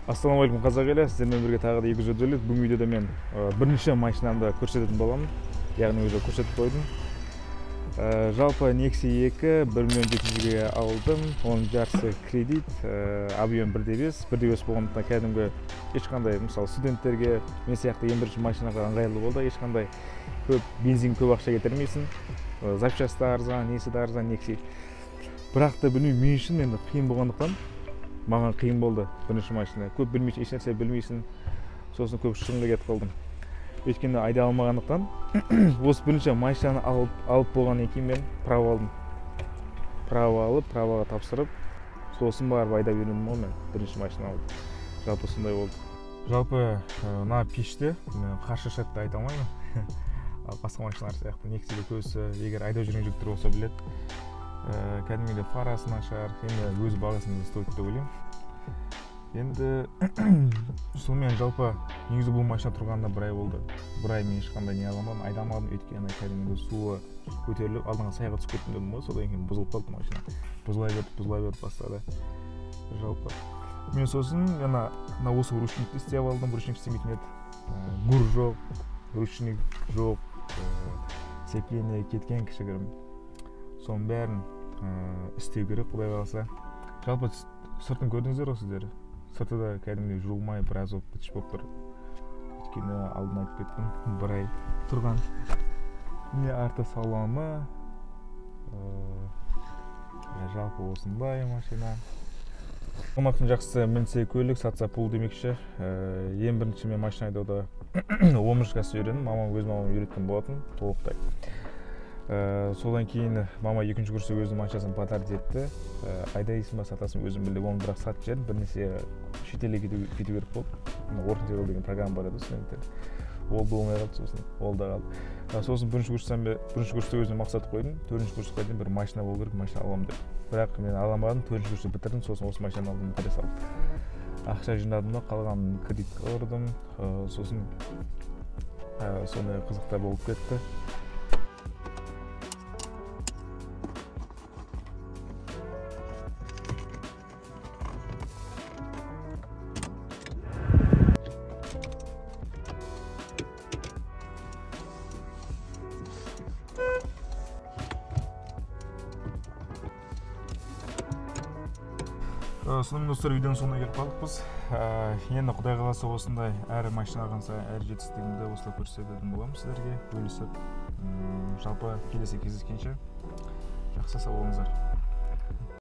Ассалаумағалейкум қазақ елі, сіздермен бірге тағы да 2 видео. Бүгінгі видеода мен бірінші машинамды көрсететін боламын. Яғни өзі көрсетіп қойдым. Жалпы Nexia 2 1.700.000-ге алдым. Оның жарысы кредит, объем 1.5 болғандықтан кәдімгі ешқандай, мысалы студенттерге мен сияқты ең бірінші машинаға ыңғайлы болды. Ешқандай көп бензин, көп ақша кетірмейсің. Запчасты арзан, несі де арзан Nexia. Бірақ та білмеймін, мен үшін енді қиын болғандықтан маған қиын болды бірінші машина. Көп білмейсің, ешнәрсе білмейсің. Сосын көп шығынға кетіп қалдым. Өйткені айда алмағандықтан осы бірінші машинаны алып болғаннан кейін мен право алдым. Право алып, правоға тапсырып, сосын барып айда үйрендім ғой мен бірінші машина алдым. Жалпы сондай болды. Жалпы мына пеште мен қарсы шатты айта алмаймын. Басқа машиналар сияқты Nexia көбісі егер айда жүрген жігіттер болса біледі. Кәдімгідей фарасын ашар, енді өз бағасын стоит деп ойлаймын. Енді сонымен жалпы негізі бұл машина тұрғанда 1 ай болды. 1 ай мен ешқандай не аламадым, айдамадым, өйткені кәдімгі суы көтеріліп алдыңға сайға түсіп кеттім дедім ғой, содан кейін бұзылып қалды машина. Бұзыла беріп бастады. Жалпы мен сосын мына осы ручникті істеп алдым, ручник істемейтін еді. Гур жоқ, ручник жоқ, сцепление кеткен кішігірім. Соның бәрін істеу керек, құдай қаласа. Жалпы сыртын көрдіңіздер ғой сіздер. Сырты да кәдімгідей жуылмай біраз бітіш болып тұр. Өйткені алдын айтып кеттім, 1 ай тұрған. Міне арты салоны. Жалпы осындай машина. Алмақтың жақсысы мінсе көлік, сатса пұл демекші. Ең бірінші мен машина айдауда 11 класста үйрендім. Өз мамам үйреткен болатын, толықтай. Содан кейін мама 2-ші курста өзінің машинасын патарт етті. Айдайсың ба, сатасың өзім білді. Оны бірақ сатып жібердім. Бірнеше шетелге кету керек болды. Working Travel деген программа бар еді студенттер. Ол да оңай қалды, сосын ол да қалды. Сосын 1-ші курста өзіме мақсат қойдым. 4-ші курсқа дейін бір машина болу керек, машина аламын деп. Бірақ мен аламадым, 4-ші курсты бітірдім, сосын осы машинаны алдым, бітіре салдым. Ақша жинадым да, қалғанын кредитке ұрдым. Сосын сондай қызықтар болып кетті. Сонымен достар, видеоның соңына келіп қалдықпыз. Енді құдай қаласа осындай әр машина алған сайын әр жетістігімді осылай көрсететін боламын сіздерге, бөлісіп. Жалпы келесі кездескенше жақсы сау болыңыздар.